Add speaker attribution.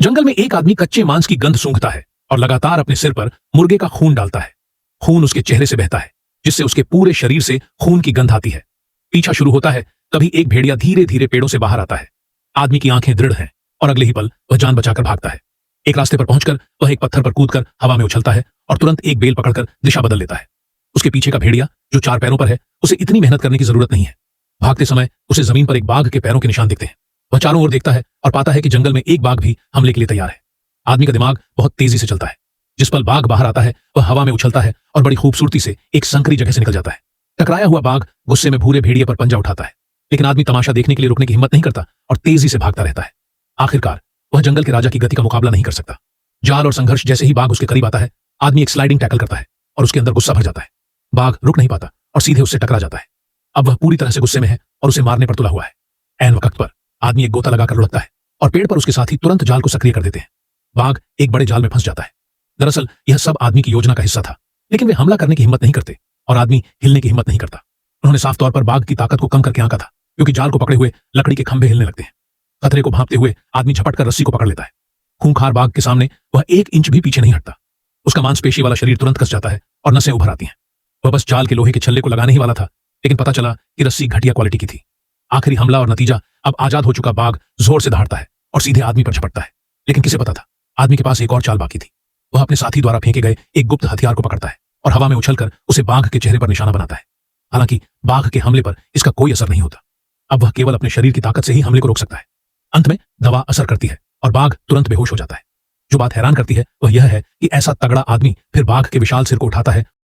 Speaker 1: जंगल में एक आदमी कच्चे मांस की गंध सूंघता है और लगातार अपने सिर पर मुर्गे का खून डालता है। खून उसके चेहरे से बहता है, जिससे उसके पूरे शरीर से खून की गंध आती है। पीछा शुरू होता है, तभी एक भेड़िया धीरे धीरे पेड़ों से बाहर आता है। आदमी की आंखें दृढ़ हैं और अगले ही पल वह जान बचाकर भागता है। एक रास्ते पर पहुंचकर वह एक पत्थर पर कूदकर हवा में उछलता है और तुरंत एक बेल पकड़कर दिशा बदल लेता है। उसके पीछे का भेड़िया, जो 4 पैरों पर है, उसे इतनी मेहनत करने की जरूरत नहीं है। भागते समय उसे जमीन पर एक बाघ के पैरों के निशान दिखते हैं। वह चारों ओर देखता है और पाता है कि जंगल में एक बाघ भी हमले के लिए तैयार है। आदमी का दिमाग बहुत तेजी से चलता है। जिस पल बाघ बाहर आता है, वह हवा में उछलता है और बड़ी खूबसूरती से एक संकरी जगह से निकल जाता है। टकराया हुआ बाघ गुस्से में भूरे भेड़िए पर पंजा उठाता है, लेकिन आदमी तमाशा देखने के लिए रुकने की हिम्मत नहीं करता और तेजी से भागता रहता है। आखिरकार वह जंगल के राजा की गति का मुकाबला नहीं कर सकता। जाल और संघर्ष जैसे ही बाघ उसके करीब आता है, आदमी एक स्लाइडिंग टैकल करता है और उसके अंदर गुस्सा भर जाता है। बाघ रुक नहीं पाता और सीधे उससे टकरा जाता है। अब वह पूरी तरह से गुस्से में है और उसे मारने पर तुला हुआ है। ऐन वक्त पर आदमी एक गोता लगाकर लुढ़कता है और पेड़ पर उसके साथी तुरंत जाल को सक्रिय कर देते हैं। बाघ एक बड़े जाल में फंस जाता है। दरअसल यह सब आदमी की योजना का हिस्सा था, लेकिन वे हमला करने की हिम्मत नहीं करते और आदमी हिलने की हिम्मत नहीं करता। उन्होंने साफ तौर पर बाघ की ताकत को कम करके आंका था, क्योंकि जाल को पकड़े हुए लकड़ी के खंभे हिलने लगते हैं। खतरे को भांपते हुए आदमी झपट कर रस्सी को पकड़ लेता है। खूंखार बाघ के सामने वह 1 इंच भी पीछे नहीं हटता। उसका मांसपेशी वाला शरीर तुरंत कस जाता है और नसें उभर आती हैं। वह बस जाल के लोहे के छल्ले को लगाने ही वाला था, लेकिन पता चला कि रस्सी घटिया क्वालिटी की थी। आखिरी हमला और नतीजा, अब आजाद हो चुका बाघ जोर से दहाड़ता है और सीधे आदमी पर झपटता है। लेकिन किसे पता था, आदमी के पास एक और चाल बाकी थी। वह अपने साथी द्वारा फेंके गए एक गुप्त हथियार को पकड़ता है और हवा में उछलकर उसे बाघ के चेहरे पर निशाना बनाता है। हालांकि बाघ के हमले पर इसका कोई असर नहीं होता। अब वह केवल अपने शरीर की ताकत से ही हमले को रोक सकता है। अंत में दवा असर करती है और बाघ तुरंत बेहोश हो जाता है। जो बात हैरान करती है वह यह है कि ऐसा तगड़ा आदमी फिर बाघ के विशाल सिर को उठाता है